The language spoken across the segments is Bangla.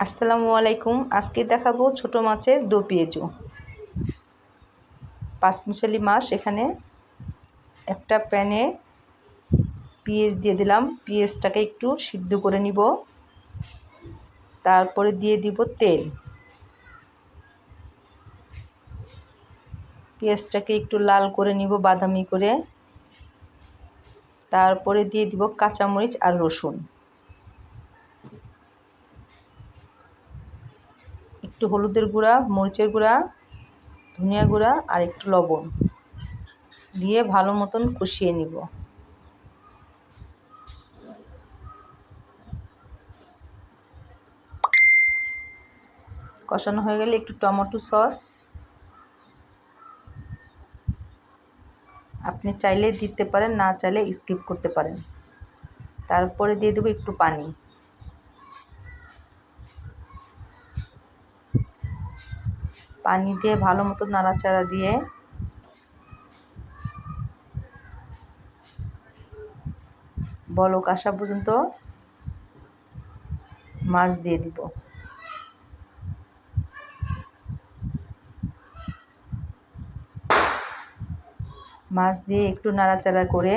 আসসালামু আলাইকুম। আজকে দেখাবো ছোট মাছের দো পেঁয়াজু। পাঁচমিশালি মাছ। এখানে একটা প্যানে পেঁয়াজ দিয়ে দিলাম। পেঁয়াজটাকে একটু সিদ্ধ করে নিব। তারপরে দিয়ে দিব তেল। পেঁয়াজটাকে একটু লাল করে নিব, বাদামি করে। তারপরে দিয়ে দিব কাঁচামরিচ আর রসুন, একটু হলুদের গুঁড়া, মরিচের গুঁড়া, ধনিয়া গুঁড়া আর একটু লবণ দিয়ে ভালো মতন কষিয়ে নিব। কষানো হয়ে গেলে একটু টমেটো সস আপনি চাইলে দিতে পারেন, না চাইলে স্কিপ করতে পারেন। তারপরে দিয়ে দেবো একটু পানি। পানি দিয়ে ভালো মতো নাড়াচাড়া দিয়ে বলক আসা পর্যন্ত মাছ দিয়ে দিব। মাছ দিয়ে একটু নাড়াচাড়া করে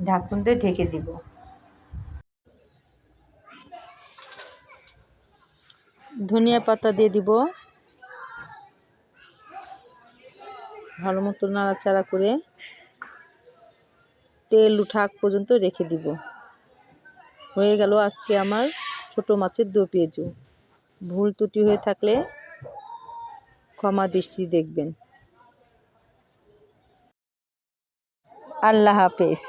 ঢাকন দিয়ে ঢেকে দিব। ধনিয়া পাতা দিয়ে দিব। ভালো মতো নাড়াচাড়া করে তেল উঠা আগ পর্যন্ত রেখে দিব। হয়ে গেল আজকে আমার ছোট মাছের দো পেঁয়াজু। ভুল ত্রুটি হয়ে থাকলে ক্ষমা দৃষ্টি দেখবেন। আল্লাহ হাফেজ।